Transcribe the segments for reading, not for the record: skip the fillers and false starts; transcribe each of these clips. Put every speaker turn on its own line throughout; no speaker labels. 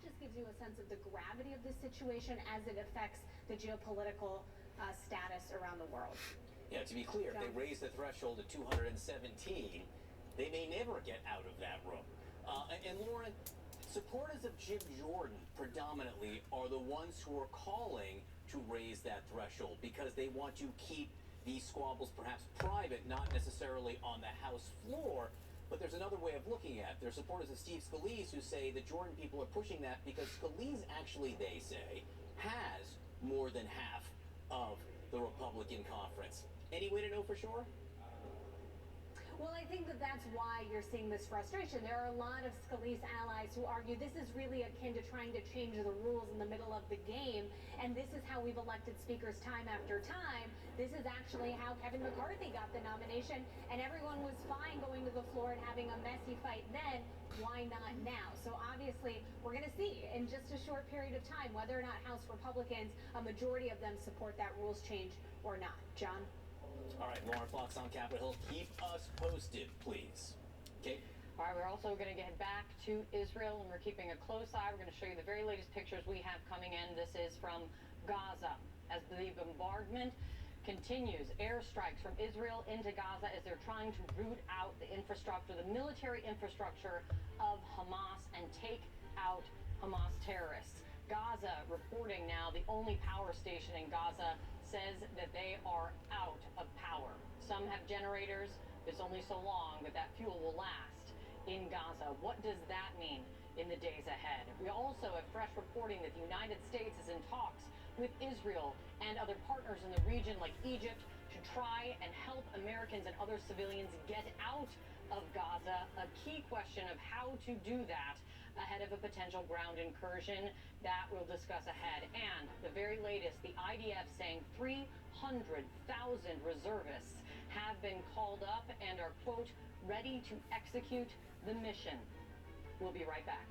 just gives you a sense of the gravity of this situation as it affects the geopolitical status around the world.
Yeah, to be clear, if they raise the threshold to 217, they may never get out of that room. And Lauren, supporters of Jim Jordan predominantly are the ones who are calling to raise that threshold because they want to keep these squabbles perhaps private, not necessarily on the House floor. But there's another way of looking at it. There's supporters of Steve Scalise who say the Jordan people are pushing that because Scalise actually, they say, has more than half of the Republican conference. Any way to know for sure?
Well, I think that that's why you're seeing this frustration. There are a lot of Scalise allies who argue this is really akin to trying to change the rules in the middle of the game, and this is how we've elected speakers time after time. This is actually how Kevin McCarthy got the nomination, and everyone was fine going to the floor and having a messy fight then. Why not now? So obviously, we're going to see in just a short period of time whether or not House Republicans, a majority of them, support that rules change or not. John?
All right, Lauren Fox on Capitol Hill. Keep us posted, please. Okay.
All right, we're also going to get back to Israel, and we're keeping a close eye. We're going to show you the very latest pictures we have coming in. This is from Gaza as the bombardment continues. Airstrikes from Israel into Gaza as they're trying to root out the infrastructure, the military infrastructure of Hamas, and take out Hamas terrorists. Gaza reporting now the only power station in Gaza says that they are out of power. Some have generators. There's only so long that that fuel will last in Gaza. What does that mean in the days ahead? We also have fresh reporting that the United States is in talks with Israel and other partners in the region like Egypt to try and help Americans and other civilians get out of Gaza. A key question of how to do that ahead of a potential ground incursion that we'll discuss ahead. And the very latest, the IDF saying 300,000 reservists have been called up and are, quote, ready to execute the mission. We'll be right back.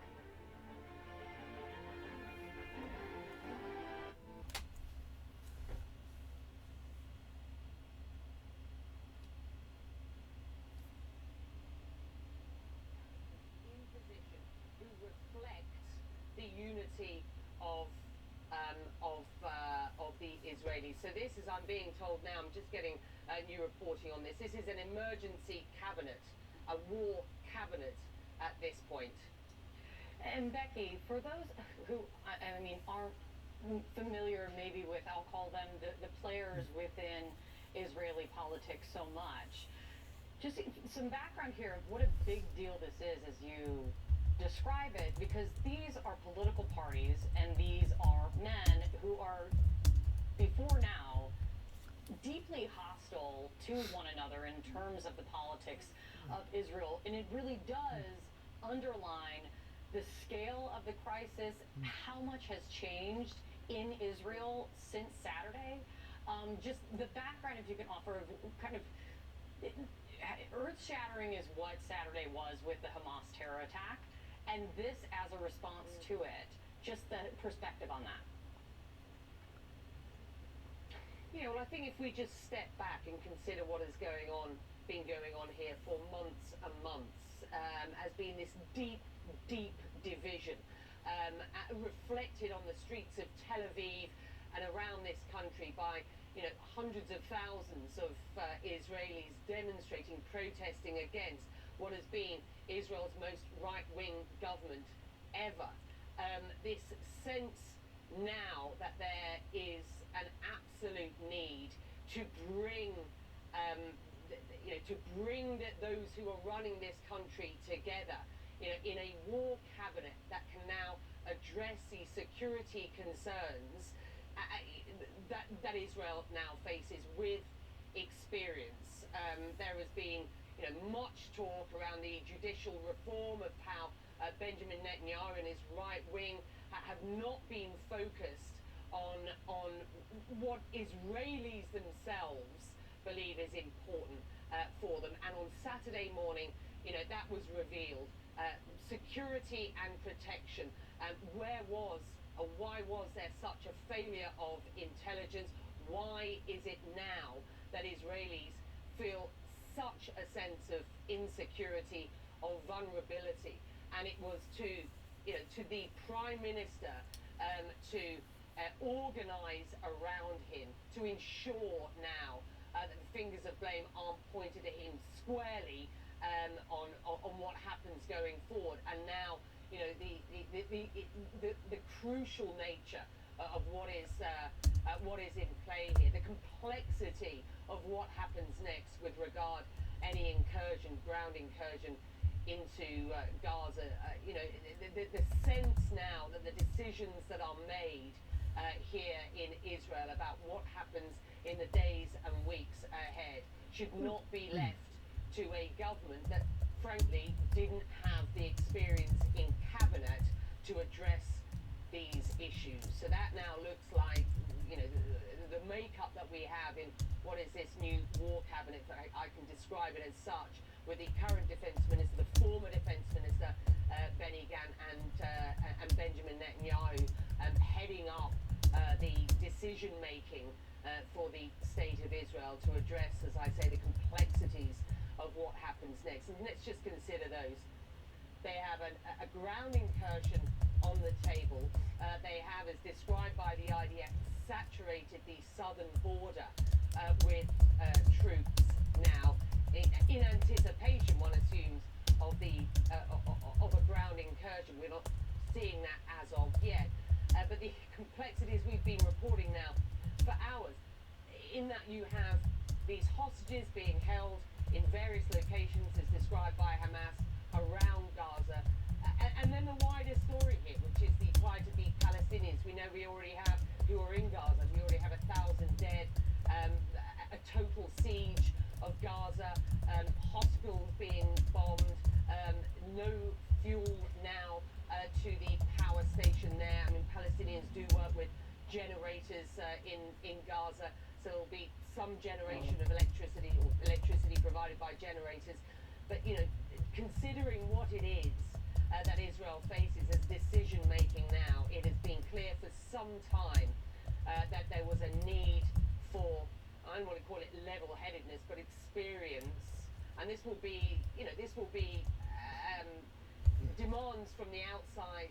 The unity of the Israelis. So this is, I'm being told now, I'm just getting new reporting on this. This is an emergency cabinet, a war cabinet at this point. And Becky, for those who, I mean, aren't familiar maybe with, I'll call them the players within Israeli politics so much, just some background here of what a big deal this is as you describe it, because these are political parties and these are men who are, before now, deeply hostile to one another in terms of the politics of Israel. And it really does underline the scale of the crisis, how much has changed in Israel since Saturday. Just the background, if you can offer, kind of earth-shattering is what Saturday was with the Hamas terror attack. And this as a response to it, just the perspective on that.
Yeah, well, I think if we just step back and consider what has been going on here for months and months, has been this deep, deep division, reflected on the streets of Tel Aviv and around this country by, hundreds of thousands of Israelis demonstrating, protesting against what has been Israel's most right-wing government ever. This sense now that there is an absolute need to bring, those who are running this country together, in a war cabinet that can now address the security concerns that Israel now faces with experience. There has been much talk around the judicial reform of how Benjamin Netanyahu and his right wing have not been focused on what Israelis themselves believe is important for them. And on Saturday morning, that was revealed. Security and protection. Why was there such a failure of intelligence? Why is it now that Israelis feel such a sense of insecurity, of vulnerability? And it was to to the Prime Minister to organise around him to ensure now that the fingers of blame aren't pointed at him squarely on what happens going forward. And now, the crucial nature of what is in play here, the complexity of what happens next with regard any ground incursion into Gaza. The sense now that the decisions that are made here in Israel about what happens in the days and weeks ahead should not be left to a government that frankly didn't have the experience in cabinet to address these issues. So that now looks like the makeup that we have in what is this new war cabinet, I can describe it as such, with the current defense minister, the former defense minister Benny Gantz and Benjamin Netanyahu heading up the decision making for the state of Israel to address, as I say, the complexities of what happens next. And let's just consider those. They have a ground incursion on the table. They have, as described by the IDF, saturated the southern border with troops now in anticipation, one assumes, of a ground incursion. We're not seeing that as of yet, but the complexities we've been reporting now for hours, in that you have these hostages being held in various locations, as described by Hamas, around Gaza, and then the wider story here, which is the plight of the Palestinians. We know we already have, who are in Gaza, we already have 1,000 dead, a total siege of Gaza, hospitals being bombed, no fuel now to the power station there. I mean, Palestinians do work with generators in Gaza, so there'll be some generation of electricity, or electricity provided by generators. But, considering what it is that Israel faces as decision making now, it has been clear for some time that there was a need for, I don't want to call it level-headedness, but experience. And this will be demands from the outside,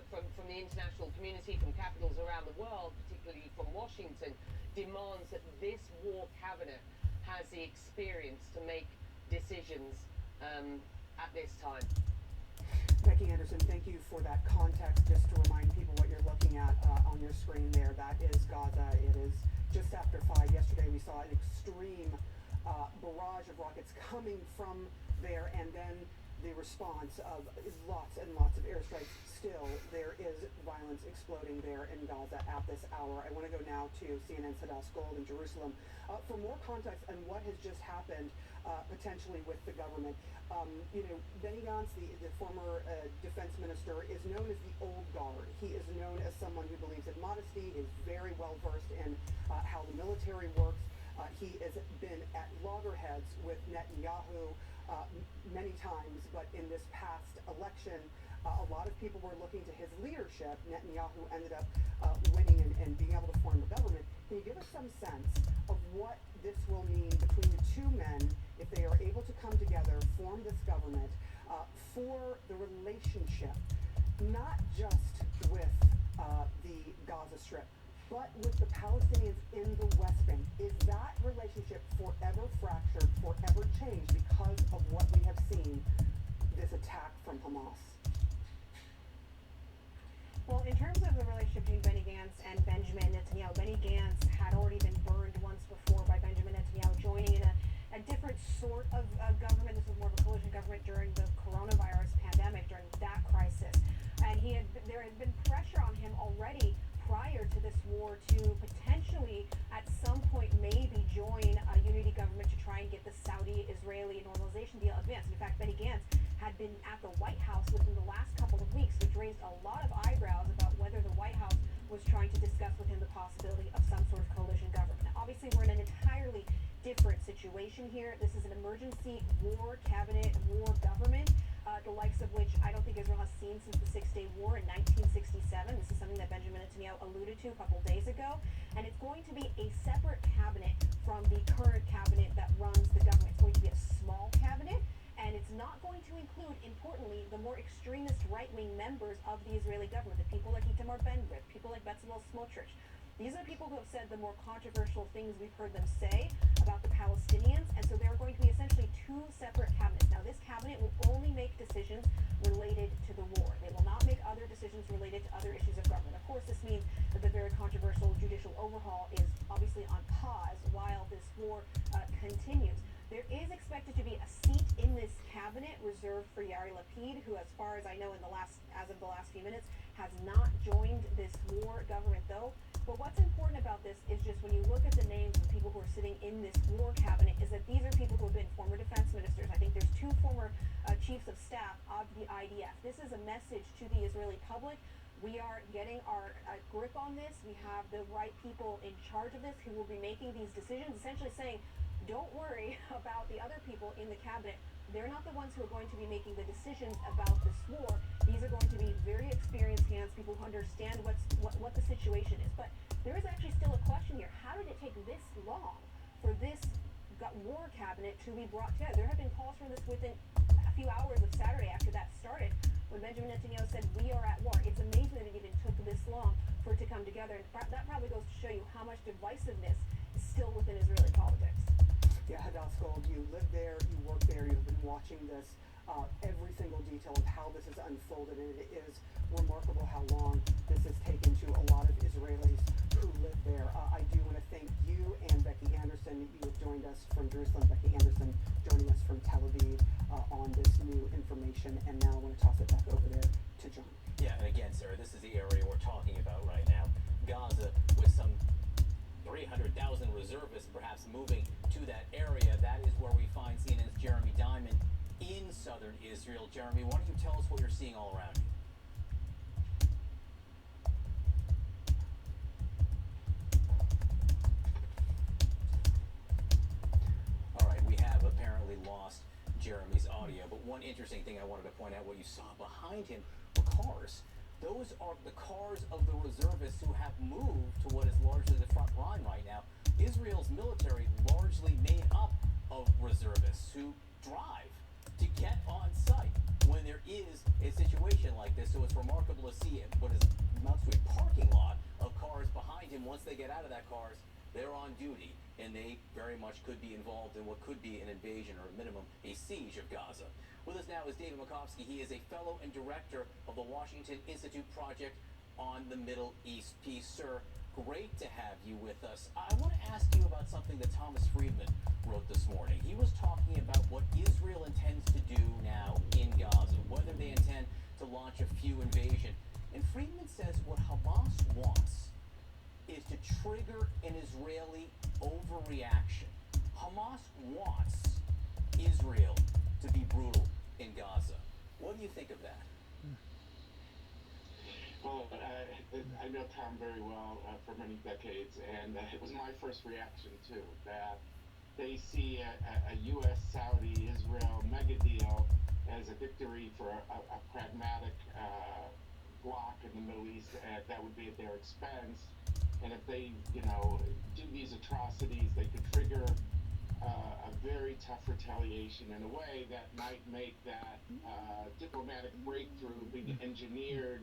from the international community, from capitals around the world, particularly from Washington, demands that this war cabinet has the experience to make decisions at this time.
Becky Anderson, thank you for that context. Just to remind people what you're looking at on your screen there, that is Gaza. It is just after 5. Yesterday we saw an extreme barrage of rockets coming from there, and then the response of lots and lots of airstrikes. Still, there is violence exploding there in Gaza at this hour. I want to go now to CNN's Hadas Gold in Jerusalem for more context on what has just happened potentially with the government. Benny Gantz, the former defense minister, is known as the old guard. He is known as someone who believes in modesty. He's very well versed in how the military works. He has been at loggerheads with Netanyahu many times, but in this past election, a lot of people were looking to his leadership. Netanyahu ended up winning and being able to form the government. Can you give us some sense of what this will mean between the two men if they are able to come together, form this government, for the relationship, not just with the Gaza Strip, but with the Palestinians in the West Bank? Is that relationship forever fractured, forever changed because of what we have seen, this attack from Hamas?
Well, in terms of the relationship between Benny Gantz and Benjamin Netanyahu, Benny Gantz had already been burned once before by Benjamin Netanyahu joining in a different sort of government. This was more of a coalition government during the coronavirus pandemic, during that crisis. And there had been pressure on him already prior to this war to potentially at some point maybe join a unity government to try and get the Saudi-Israeli normalization deal advanced. In fact, Benny Gantz had been at the White House within the last couple of weeks, which raised a lot of eyebrows about whether the White House was trying to discuss with him the possibility of some sort of coalition government. Now, obviously, we're in an entirely different situation here. This is an emergency war cabinet, war government, the likes of which I don't think Israel has seen since the Six-Day War in 1967. This is something that Benjamin Netanyahu alluded to a couple days ago. And it's going to be a separate cabinet from the current cabinet that runs the government. It's going to be a small cabinet. And it's not going to include, importantly, the more extremist right-wing members of the Israeli government, the people like Itamar Ben-Gvir, people like Bezalel Smotrich. These are people who have said the more controversial things we've heard them say about the Palestinians, and so there are going to be essentially two separate cabinets. Now, this cabinet will only make decisions related to the war. They will not make other decisions related to other issues of government. Of course, this means that the very controversial judicial overhaul is obviously on pause while this war continues. There is expected to be a seat in this cabinet reserved for Yair Lapid, who, as far as I know, as of the last few minutes, has not joined this war government, though. But what's important about this is just when you look at the names of people who are sitting in this war cabinet, is that these are people who have been former defense ministers. I think there's two former chiefs of staff of the IDF. This is a message to the Israeli public. We are getting our grip on this. We have the right people in charge of this who will be making these decisions, essentially saying, don't worry about the other people in the cabinet. They're not the ones who are going to be making the decisions about this war. These are going to be very experienced hands, people who understand what the situation is. But there is actually still a question here. How did it take this long for this war cabinet to be brought together? There have been calls for this within a few hours of Saturday after that started, when Benjamin Netanyahu said, we are at war. It's amazing that it even took this long for it to come together. And that probably goes to show you how much divisiveness is still within Israeli politics.
Yeah, Hadass Gold, you live there, you work there, you've been watching this, every single detail of how this has unfolded, and it is remarkable how long this has taken to a lot of Israelis who live there. I do want to thank you and Becky Anderson. You have joined us from Jerusalem. Becky Anderson joining us from Tel Aviv on this new information, and now I want to toss it back over there to John.
Yeah, and again, Sarah, this is the area we're talking about right now. Gaza, with some 300,000 reservists perhaps moving to that area. That is where we find CNN's Jeremy Diamond in southern Israel. Jeremy, why don't you tell us what you're seeing all around you? All right, we have apparently lost Jeremy's audio, but one interesting thing I wanted to point out, what you saw behind him were cars. Those are the cars of the reservists who have moved to what is largely the front line right now. Israel's military largely made up of reservists who drive to get on site when there is a situation like this. So it's remarkable to see what is amounts to a parking lot of cars behind him. Once they get out of that cars, they're on duty, and they very much could be involved in what could be an invasion or, at minimum, a siege of Gaza. With us now is David Makovsky. He is a fellow and director of the Washington Institute Project on the Middle East Peace. Sir, great to have you with us. I want to ask you about something that Thomas Friedman wrote this morning. He was talking about what Israel intends to do now in Gaza, whether they intend to launch a few invasion. And Friedman says what Hamas wants is to trigger an Israeli overreaction. Hamas wants Israel to be brutal in Gaza. What do you think of that?
Well, I know Tom very well for many decades, and it was my first reaction too, that they see a U.S., Saudi, Israel mega deal as a victory for a pragmatic bloc in the Middle East that would be at their expense. And if they, do these atrocities, they could trigger a very tough retaliation in a way that might make that diplomatic breakthrough being engineered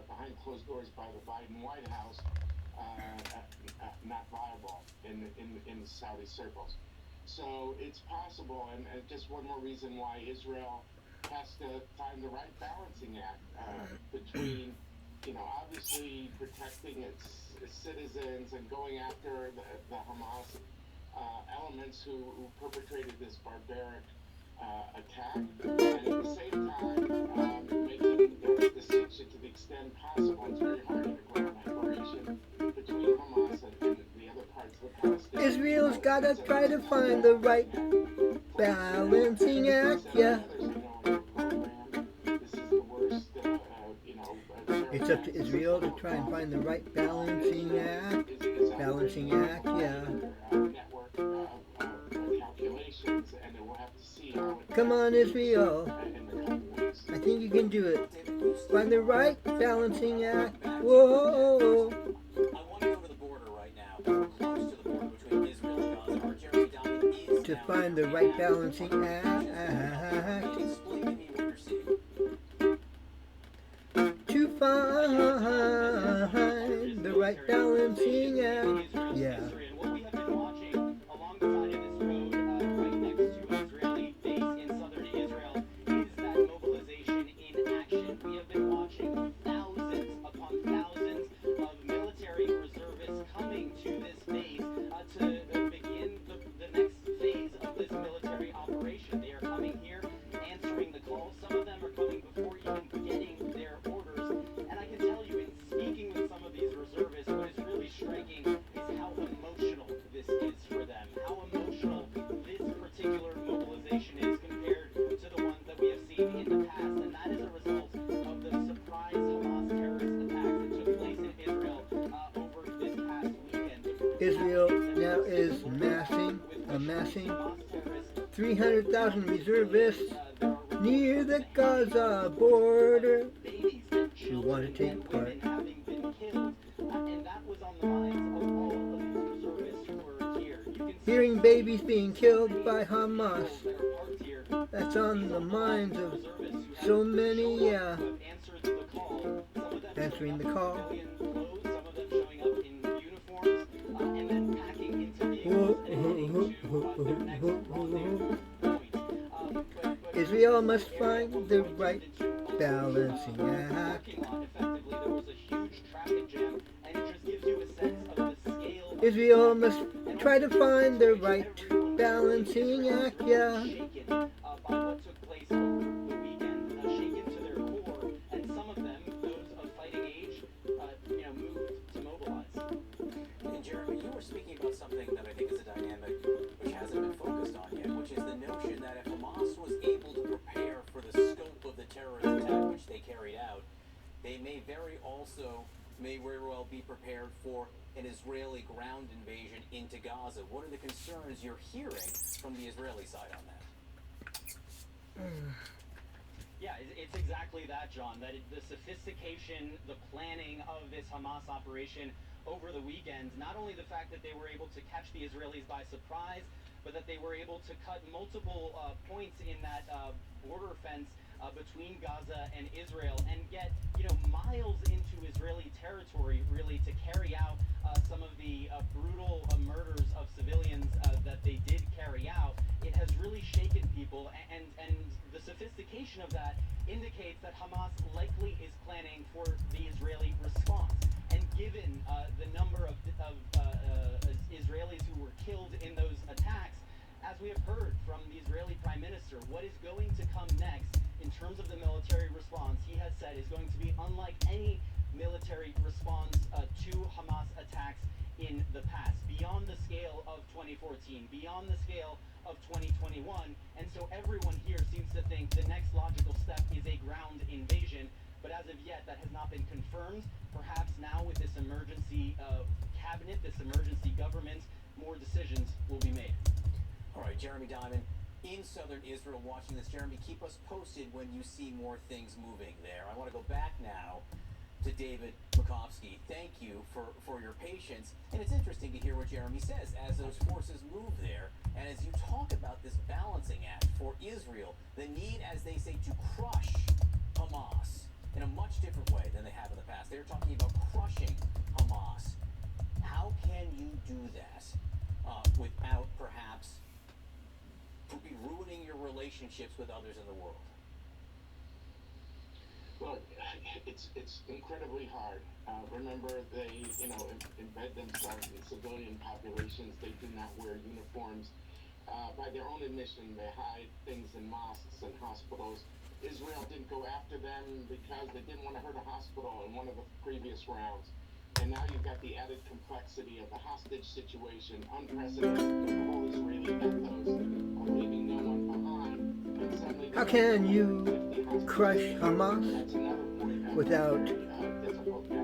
behind closed doors by the Biden White House not viable in the Saudi circles. So it's possible, and just one more reason why Israel has to find the right balancing act between, obviously protecting its citizens and going after the Hamas elements who perpetrated this barbaric attack, and at the same time making the distinction to the extent possible. It's very hard to grow an operation between Hamas and the other parts of the Palestinian.
Israel's gotta try to find the right balancing act, yeah.
This is the worst,
It's up to Israel to try and find the right balancing act. Balancing act, yeah.
Calculations, and we'll have to see how it
Come on, Israel. I think you can do it. Find the right balancing act. Whoa.
I want to go to the border right now. We're close to the border between Israel and Gaza. Our Jeremy Diamond is
to find the right balancing act.
Explain to me what you're seeing.
To find the right balancing act. Yeah.
What we have been watching along the side of this road, right next to an Israeli base in southern Israel, is that mobilization in action. We have been watching thousands upon thousands of military reservists coming to this base to begin the next phase of this military operation. They are coming here, answering the calls. Some of them are coming before even getting their orders. And I can tell you, in speaking with some of these reservists, what is really striking is how emotional this is for them. How emotional this particular mobilization is compared to the ones that we have seen in the past. And that is a result of the surprise Hamas terrorist attacks that took place in Israel over this past weekend.
Israel now is amassing 300,000 reservists near the Gaza border who want to take part.
And that was on the minds of all of these reservists who were here. You can see
Hearing babies being killed by Hamas,
that are parked here.
that's on the minds of so many, yeah.
Answered the call. Some of them
Answering the call.
civilian clothes, some of them showing up in uniforms, and then packing into vehicles and heading to their next rendezvous point. But
Israel must find the right balancing act.
parking lot, effectively, there was a huge traffic jam, and it just gives you a sense of the scale of
Israel must try to find the right balancing act, yeah.
shaken by what took place over the weekend, shaken to their core, and some of them, those of fighting age, moved to mobilize.
And Jeremy, you were speaking about something that I think is a dynamic which hasn't been focused on yet, which is the notion that if Hamas was able to prepare for the scope of the terrorist attack which they carried out, they may very well be prepared for an Israeli ground invasion into Gaza. What are the concerns you're hearing from the Israeli side on that?
Yeah, it's exactly that, John. That the sophistication, the planning of this Hamas operation over the weekend, not only the fact that they were able to catch the Israelis by surprise, but that they were able to cut multiple points in that border fence between Gaza and Israel and get, miles into Israeli territory, really, to carry out some of the brutal murders of civilians that they did carry out. It has really shaken people, and the sophistication of that indicates that Hamas likely is planning for the Israeli response. And given the number of Israelis who were killed in those attacks, as we have heard from the Israeli Prime Minister, what is going to come next in terms of the military response, he has said, is going to be unlike any military response to Hamas attacks in the past, beyond the scale of 2014, beyond the scale of 2021. And so everyone here seems to think the next logical step is a ground invasion. But as of yet, that has not been confirmed. Perhaps now with this emergency cabinet, this emergency government, more decisions will be made.
All right, Jeremy Diamond, in southern Israel watching this. Jeremy, keep us posted when you see more things moving there. I want to go back now to David Makovsky. Thank you for your patience. And it's interesting to hear what Jeremy says as those forces move there. And as you talk about this balancing act for Israel, the need, as they say, to crush Hamas in a much different way than they have in the past. They're talking about crushing Hamas. How can you do that without perhaps ruining your relationships with others in the world?
Well, it's incredibly hard. Remember, they embed themselves in civilian populations. They do not wear uniforms. By their own admission, they hide things in mosques and hospitals. Israel didn't go after them because they didn't want to hurt a hospital in one of the previous rounds. And now you've got the added complexity of the hostage situation, unprecedented. The whole Israeli ethos of leaving no one behind. And suddenly
How can you crush Hamas without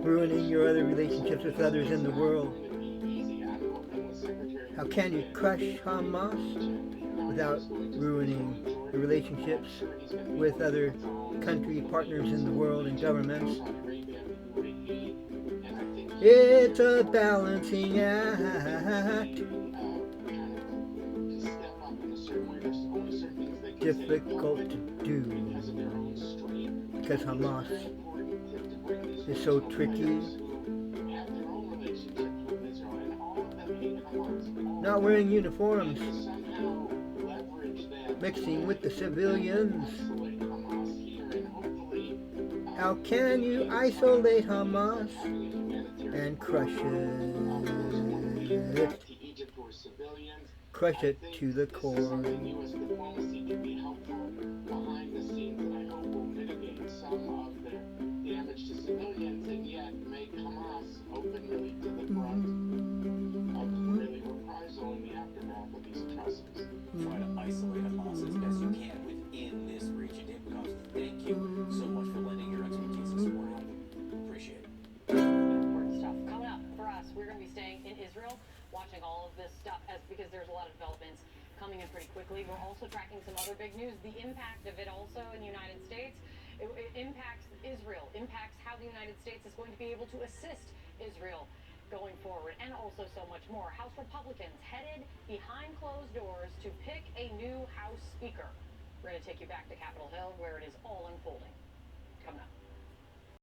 ruining your other relationships with others in the world? How can you crush Hamas without ruining the relationships with other country partners in the world and governments? It's a balancing act. difficult to do because Hamas is so tricky. Not wearing uniforms, mixing with the civilians. How can you isolate Hamas and crush it? Crush it to the core.
Try to isolate Hamas as best you can within this region. David Cox, thank you so much for lending your expertise this morning. Appreciate it.
Important stuff. Coming up for us, we're going to be staying in Israel, watching all of this stuff because there's a lot of developments coming in pretty quickly. We're also tracking some other big news. The impact of it also in the United States. It impacts Israel, impacts how the United States is going to be able to assist Israel going forward, and also so much more. House Republicans headed behind closed doors to pick a new House Speaker. We're going to take you back to Capitol Hill, where it is all unfolding. Coming up.